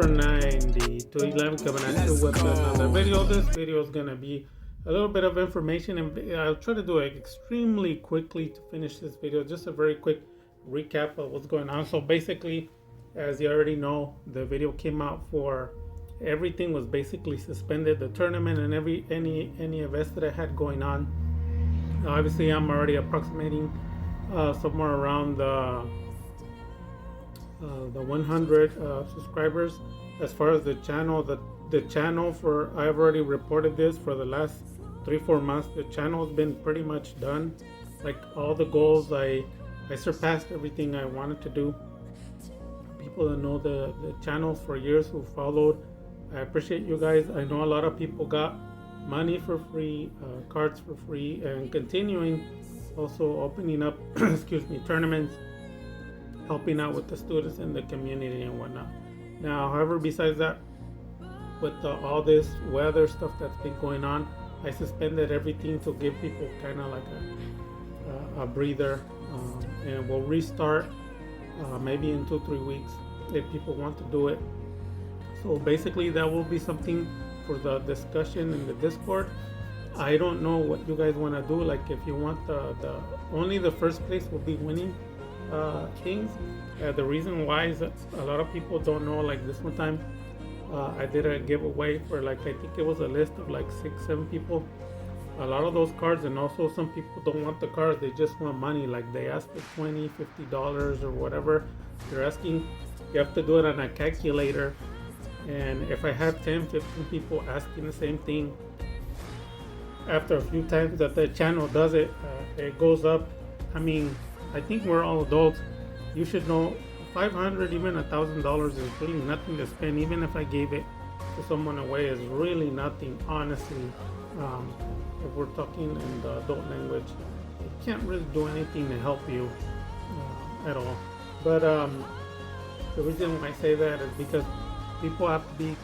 for 90 to 11 coming at you with another video. This video is gonna be a little bit of information, and I'll try to do it extremely quickly to finish this video. Just a very quick recap of what's going on. So basically, as you already know, the video came out for everything was basically suspended, the tournament and any events that I had going on. Obviously, I'm already approximating somewhere around the 100 subscribers. As far as the channel, the channel for I've already reported this for the last 3-4 months. The channel has been pretty much done. Like all the goals, I surpassed everything I wanted to do. People that know the channel for years who followed, I appreciate you guys. I know a lot of people got money for free, cards for free, and continuing also opening up excuse me, tournaments, helping out with the students in the community and whatnot. Now, however, besides that, with all this weather stuff that's been going on, I suspended everything to give people kind of like a breather, and we'll restart maybe in 2-3 weeks if people want to do it. So basically, that will be something for the discussion in the Discord. I don't know what you guys want to do. Like, if you want the only the first place will be winning things. The reason why is that a lot of people don't know. Like this one time, I did a giveaway for like, I think it was a list of like 6-7 people. A lot of those cards, and also some people don't want the cards, they just want money. Like they ask for $20-$50 or whatever they're asking. You have to do it on a calculator, and if I have 10-15 people asking the same thing, after a few times that the channel does it, it goes up. I mean, I think we're all adults. You should know $500, even $1,000 is really nothing to spend. Even if I gave it to someone away, is really nothing, honestly. If we're talking in the adult language, it can't really do anything to help you at all. But the reason why I say that is because people have to be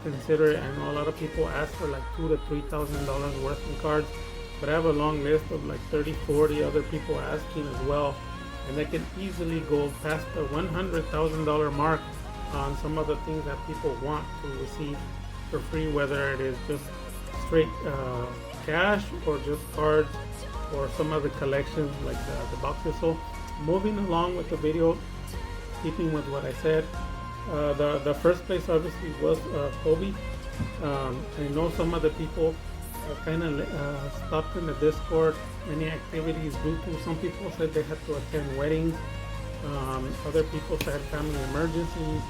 considerate. I know a lot of people ask for like $2,000 to $3,000 worth in cards, but I have a long list of like 30-40 other people asking as well, and they can easily go past the $100,000 mark on some of the things that people want to receive for free, whether it is just straight cash or just cards or some other collections like the boxes. So moving along with the video, keeping with what I said, the first place obviously was Kobe. I know some of the people kind of stopped in the Discord any activities due to, some people said they had to attend weddings, other people said family emergencies,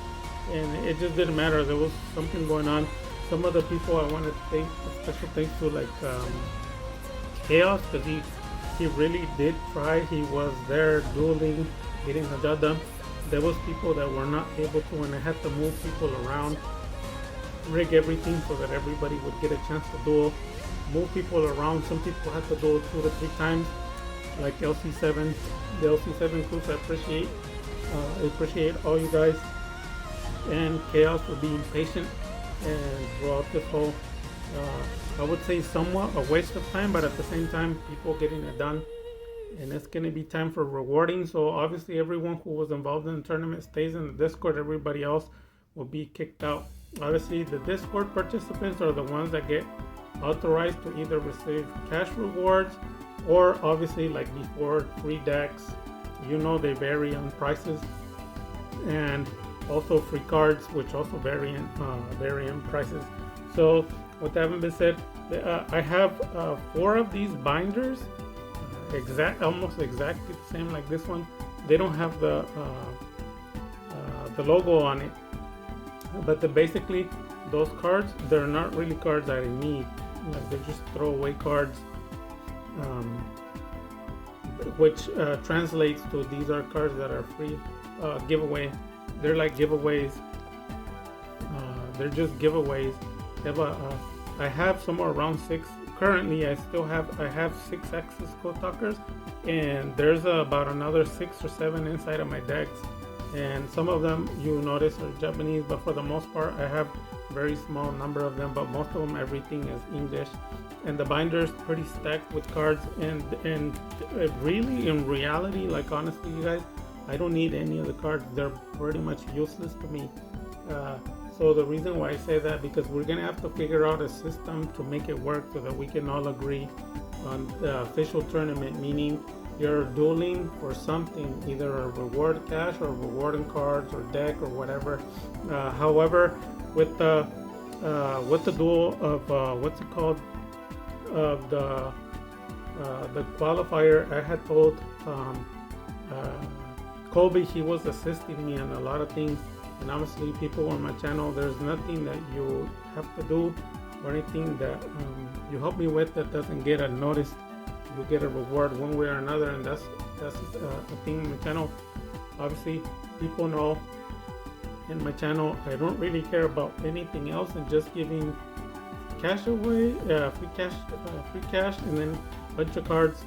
and it just didn't matter. There was something going on. Some of the people I want to thank, special thanks to, like Chaos, because he really did try. He was there dueling, getting the job done. There was people that were not able to, and I had to move people around, rig everything so that everybody would get a chance to duel, move people around. Some people had to duel 2 to 3 times, like LC7, the LC7 crews. I appreciate all you guys and Chaos for being patient and throughout this whole, I would say somewhat a waste of time, but at the same time, people getting it done. And it's going to be time for rewarding. So obviously everyone who was involved in the tournament stays in the Discord. Everybody else will be kicked out. Obviously the Discord participants are the ones that get authorized to either receive cash rewards, or obviously, like before, free decks. You know, they vary on prices, and also free cards, which also vary in prices. So with that being said, I have 4 of these binders, almost exactly the same like this one. They don't have the logo on it, but basically those cards, they're not really cards that I need. Like, they're just throwaway cards, which translates to these are cards that are free giveaway. They're like giveaways. They're just giveaways. I have somewhere around 6. Currently, I have 6 Axis Code Talkers, and there's about another 6 or 7 inside of my decks. And some of them you notice are Japanese, but for the most part, I have very small number of them. But most of them, everything is English, and the binder is pretty stacked with cards. And really, in reality, like honestly, you guys, I don't need any of the cards. They're pretty much useless to me. So the reason why I say that, because we're gonna have to figure out a system to make it work so that we can all agree on the official tournament, meaning you're dueling for something, either a reward cash or reward in cards or deck or whatever. However, with the duel of what's it called, of the qualifier, I had told Kobe he was assisting me on a lot of things, and obviously people on my channel, there's nothing that you have to do or anything that you help me with that doesn't get a notice. You get a reward one way or another, and that's a thing in my channel. Obviously people know in my channel I don't really care about anything else and just giving cash away, free cash, and then a bunch of cards,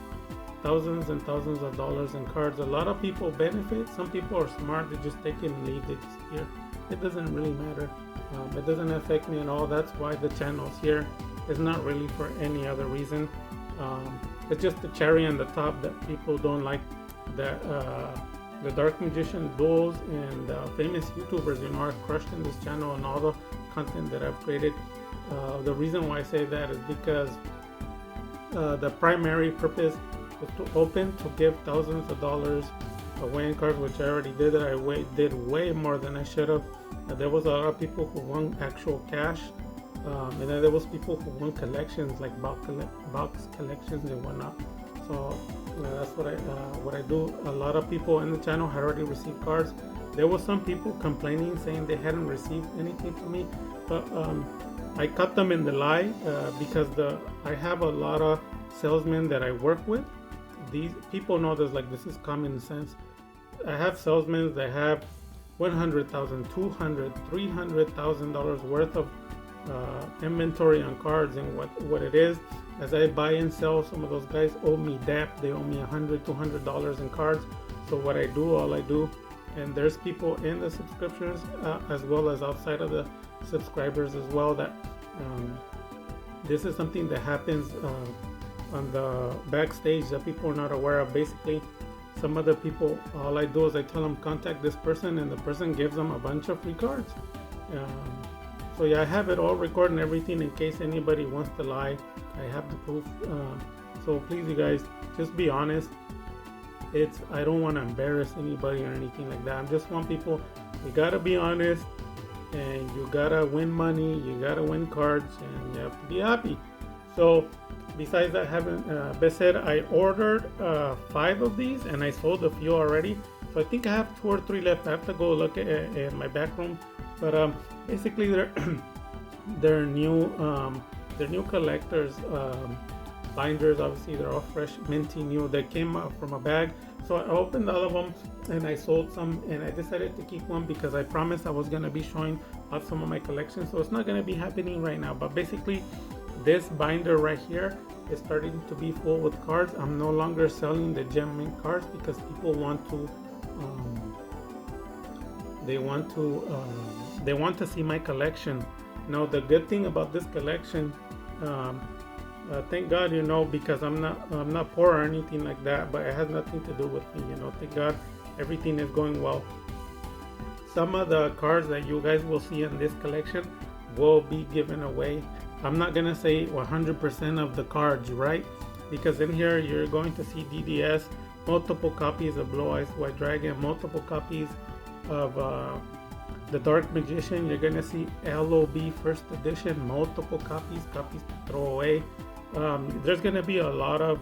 thousands and thousands of dollars in cards. A lot of people benefit. Some people are smart, they just take it and leave, they just here. It doesn't really matter. It doesn't affect me at all. That's why the channel's here. It's not really for any other reason. It's just the cherry on the top that people don't like, that the Dark Magician duels and famous YouTubers, are crushed in this channel and all the content that I've created. The reason why I say that is because the primary purpose was to open, to give thousands of dollars away in cards, which I already did. I did way more than I should have. There was a lot of people who won actual cash, and then there was people who won collections, like box collections and whatnot. So that's what I do. A lot of people in the channel had already received cards. There was some people complaining, saying they hadn't received anything from me, but I cut them in the lie, because I have a lot of salesmen that I work with. These people know this is common sense. I have salesmen that have $100,000, $200,000, $300,000 worth of inventory on cards, and what it is, as I buy and sell, some of those guys owe me debt. They owe me $100, $200 in cards. So what I do, all I do, and there's people in the subscriptions as well as outside of the subscribers as well, that this is something that happens on the backstage that people are not aware of. Basically, some other people, all I do is I tell them contact this person, and the person gives them a bunch of free cards. So yeah, I have it all recorded and everything in case anybody wants to lie. I have the proof. So please, you guys, just be honest. I don't want to embarrass anybody or anything like that. I just want people, you gotta be honest, and you gotta win money, you gotta win cards, and you have to be happy. So besides that, Beth said I ordered 5 of these and I sold a few already. So I think I have 2 or 3 left. I have to go look at my back room. But basically, they're new collectors binders. Obviously, they're all fresh, minty new. They came out from a bag. So I opened all of them and I sold some, and I decided to keep one because I promised I was gonna be showing off some of my collection. So it's not gonna be happening right now. But basically, this binder right here is starting to be full with cards. I'm no longer selling the gem mint cards because people want to. They want to see my collection. Now the good thing about this collection, thank God, because I'm not poor or anything like that, but it has nothing to do with me, thank God everything is going well. Some of the cards that you guys will see in this collection will be given away. I'm not gonna say 100% of the cards, right? Because in here you're going to see DDS, multiple copies of Blue Eyes White Dragon, multiple copies of the Dark Magician. You're gonna see LOB first edition, multiple copies to throw away. There's gonna be a lot of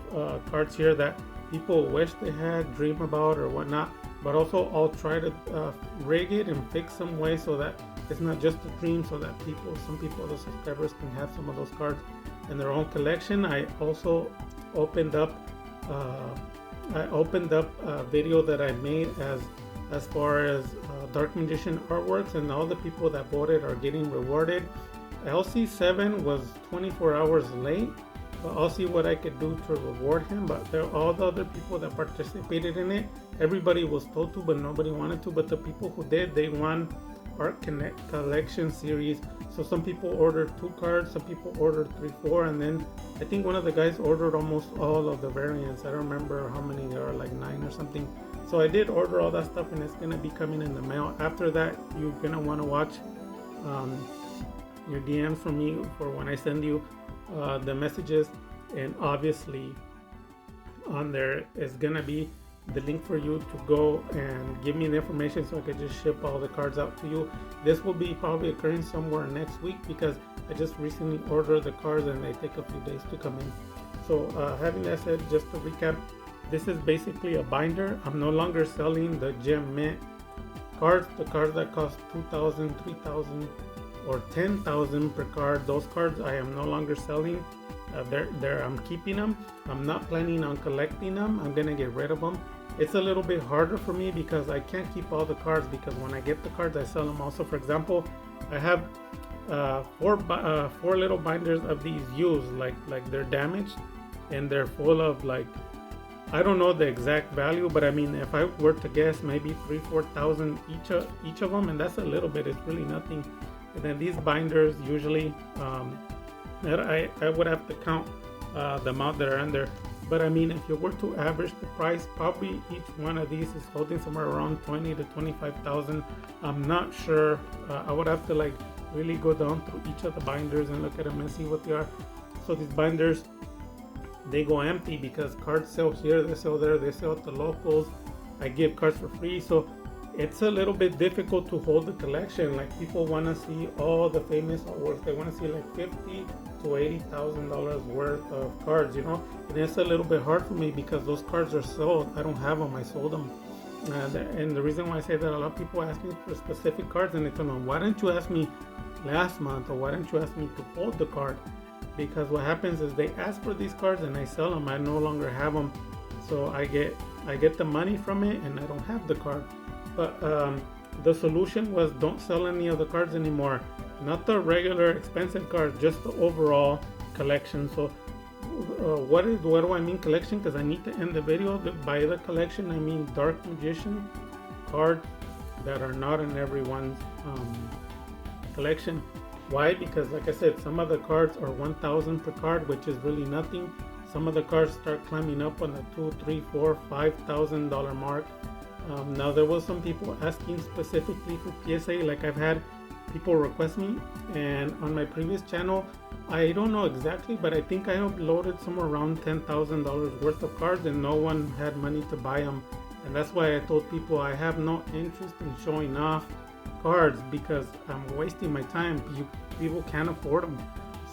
cards here that people wish they had, dream about or whatnot, but also I'll try to rig it and fix some way so that it's not just a dream, so that some people, the subscribers, can have some of those cards in their own collection. I also opened up a video that I made as far as Dark Magician artworks, and all the people that voted are getting rewarded. LC7 was 24 hours late, but I'll see what I could do to reward him. But all the other people that participated in it, everybody was told to, but nobody wanted to. But the people who did, they won Art Connect collection series. So some people ordered 2 cards, some people ordered 3, 4, and then I think one of the guys ordered almost all of the variants. I don't remember how many there are, like 9 or something. So I did order all that stuff, and it's gonna be coming in the mail. After that, you're gonna want to watch um, your DMs from me for when I send you the messages, and obviously on there is gonna be the link for you to go and give me the information so I can just ship all the cards out to you. This will be probably occurring somewhere next week because I just recently ordered the cards and they take a few days to come in. So having that said, just to recap, this is basically a binder. I'm no longer selling the Gem Mint cards, the cards that cost $2,000, $3,000, or $10,000 per card. Those cards I am no longer selling. I'm keeping them. I'm not planning on collecting them. I'm gonna get rid of them. It's a little bit harder for me because I can't keep all the cards, because when I get the cards I sell them also. For example, I have four little binders of these used, like they're damaged and they're full of, like, I don't know the exact value, but I mean, if I were to guess, maybe 3,000-4,000 each of them, and that's a little bit. It's really nothing. And then these binders usually I would have to count the amount that are in there. But I mean, if you were to average the price, probably each one of these is holding somewhere around 20 to 25,000. I'm not sure. I would have to like really go down through each of the binders and look at them and see what they are. So these binders, they go empty because cards sell here, they sell there, they sell at the locals. I give cards for free, so it's a little bit difficult to hold the collection. Like, people want to see all the famous artworks. They want to see like $50,000 to $80,000 worth of cards, you know. And it's a little bit hard for me because those cards are sold. I don't have them. I sold them. And the reason why I say that, a lot of people ask me for specific cards, and they tell me, why didn't you ask me last month, or why didn't you ask me to hold the card? Because what happens is they ask for these cards and I sell them. I no longer have them, so I get the money from it and I don't have the card. But the solution was, don't sell any of the cards anymore. Not the regular expensive cards, just the overall collection. So what do I mean collection? Because I need to end the video. By the collection, I mean Dark Magician cards that are not in everyone's collection. Why? Because like I said, some of the cards are $1,000 per card, which is really nothing. Some of the cards start climbing up on the $2,000, $3,000, $4,000, $5,000 mark. Now there was some people asking specifically for PSA, like I've had people request me, and on my previous channel, I don't know exactly, but I think I uploaded somewhere around $10,000 worth of cards and no one had money to buy them. And that's why I told people I have no interest in showing off cards because I'm wasting my time. People can't afford them.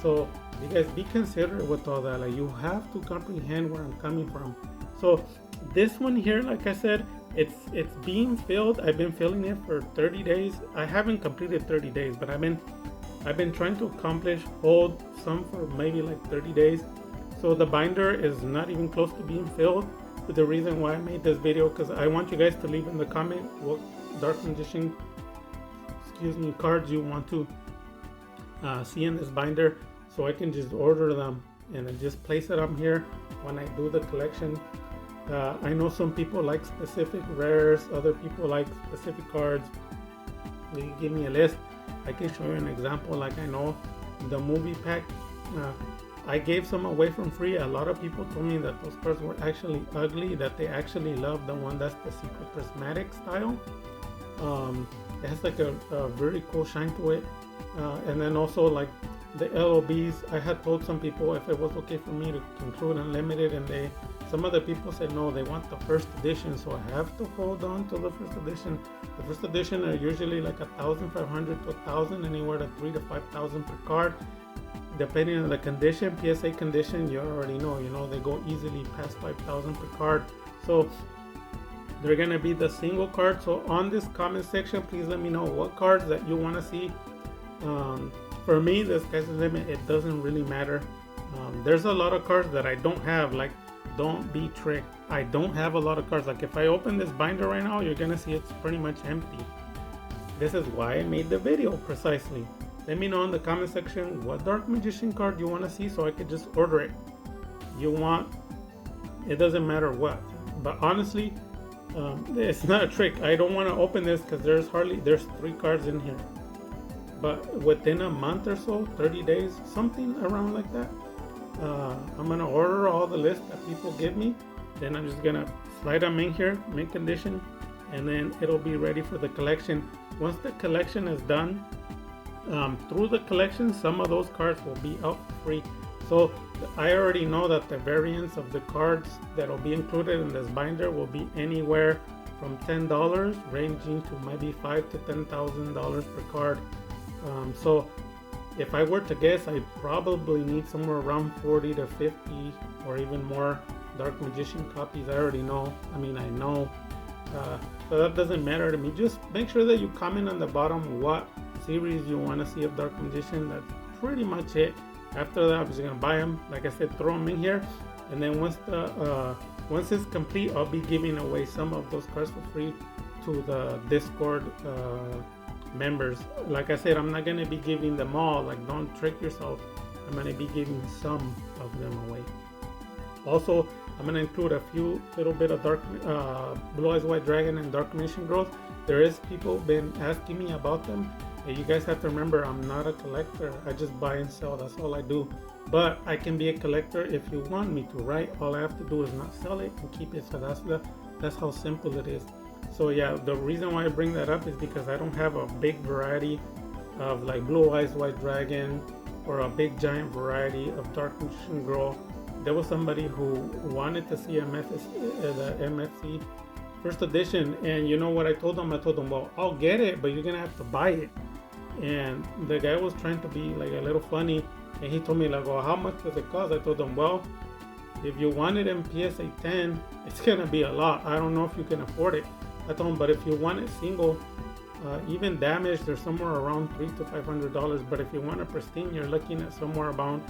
So you guys be considerate with all that. Like, you have to comprehend where I'm coming from. So this one here, like I said, it's being filled. I've been filling it for 30 days. I haven't completed 30 days, but I've been trying to hold some for maybe like 30 days. So the binder is not even close to being filled. But the reason why I made this video, because I want you guys to leave in the comment what Dark Magician cards you want to see in this binder, so I can just order them and then just place it up here when I do the collection. I know some people like specific rares, other people like specific cards. You give me a list, I can show you an example. Like, I know the movie pack, I gave some away from free. A lot of people told me that those cards were actually ugly, that they actually love the one that's the Secret Prismatic style. It has like a very cool shine to it. And then also like the LOBs, I had told some people if it was okay for me to include unlimited, and some other people said no, they want the first edition, so I have to hold on to the first edition. The first edition are usually like 1,500 to 1,000, anywhere to 3,000 to 5,000 per card, depending on the condition. PSA condition, you already know, they go easily past 5,000 per card. So they're gonna be the single card. So on this comment section, please let me know what cards that you want to see. For me, the sky's the limit. It doesn't really matter. There's a lot of cards that I don't have. Like, don't be tricked. I don't have a lot of cards. Like, if I open this binder right now, you're gonna see it's pretty much empty. This is why I made the video precisely. Let me know in the comment section what Dark Magician card you want to see so I could just order it. It doesn't matter what. But honestly, it's not a trick. I don't want to open this because there's 3 cards in here. But within a month or so, 30 days, something around like that, I'm gonna order all the lists that people give me. Then I'm just gonna slide them in here, mint condition, and then it'll be ready for the collection. Once the collection is done, through the collection, some of those cards will be out for free. So I already know that the variants of the cards that will be included in this binder will be anywhere from $10 ranging to maybe $5,000 to $10,000 per card. So if I were to guess, I probably need somewhere around 40 to 50 or even more Dark Magician copies. I already know. I know. So that doesn't matter to me. Just make sure that you comment on the bottom what series you want to see of Dark Magician. That's pretty much it. After that, I'm just gonna buy them. Like I said, throw them in here, and then once it's complete, I'll be giving away some of those cards for free to the Discord members. Like I said, I'm not gonna be giving them all. Like, don't trick yourself. I'm gonna be giving some of them away. Also, I'm gonna include a few little bit of Dark Blue Eyes White Dragon and Dark Magician Growth. There is people been asking me about them. And you guys have to remember, I'm not a collector. I just buy and sell. That's all I do. But I can be a collector if you want me to, right? All I have to do is not sell it and keep it. So that's how simple it is. So yeah, the reason why I bring that up is because I don't have a big variety of like Blue Eyes White Dragon or a big giant variety of Dark Magician Growth. There was somebody who wanted to see the MFC first edition, and you know what I told them? I told them, well, I'll get it, but you're gonna have to buy it. And the guy was trying to be like a little funny, and he told me like, well, how much does it cost? I told him, well, if you want it in PSA 10, it's gonna be a lot. I don't know if you can afford it. I told him, but if you want it single, even damaged, they're somewhere around $300 to $500. But if you want a pristine, you're looking at somewhere about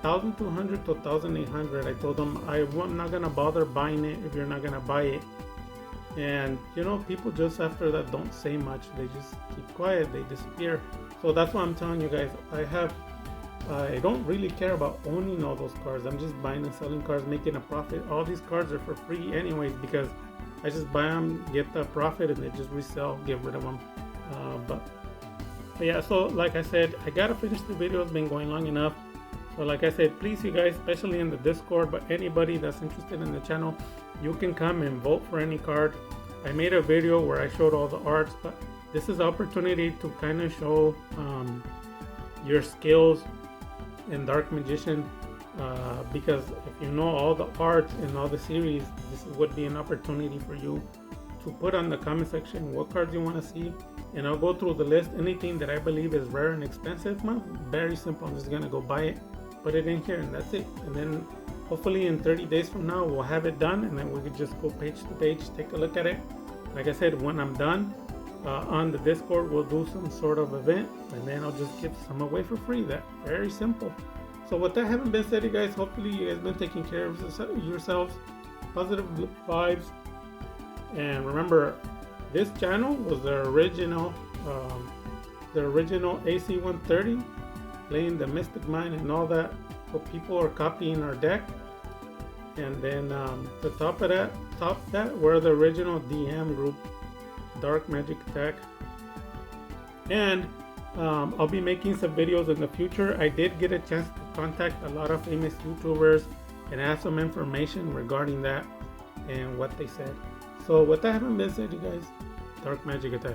$1,200 to $1,800. I told them I'm not gonna bother buying it if you're not gonna buy it. And you know, people just after that don't say much. They just keep quiet. They disappear. So that's why I'm telling you guys, I don't really care about owning all those cards. I'm just buying and selling cards, making a profit. All these cards are for free anyways because I just buy them, get the profit, and they just resell, get rid of them. But yeah, so like I said, I gotta finish the video. It's been going long enough. So like I said, please, you guys, especially in the Discord, but anybody that's interested in the channel, you can come and vote for any card. I made a video where I showed all the arts, but this is an opportunity to kind of show your skills in Dark Magician, because if you know all the arts in all the series, this would be an opportunity for you to put on the comment section what cards you want to see, and I'll go through the list. Anything that I believe is rare and expensive, man, very simple, I'm just gonna go buy it, put it in here, and that's it. And then hopefully in 30 days from now we'll have it done, and then we could just go page to page, take a look at it. Like I said, when I'm done on the Discord, we'll do some sort of event, and then I'll just give some away for free. That very simple. So with that having been said, you guys, hopefully you guys been taking care of yourselves, positive vibes. And remember, this channel was the original AC-130, playing the Mystic Mine and all that. So people are copying our deck. And then the top that were the original DM group, Dark Magic Attack. And I'll be making some videos in the future. I did get a chance to contact a lot of famous YouTubers and ask some information regarding that and what they said. So with that having been said, you guys, Dark Magic Attack.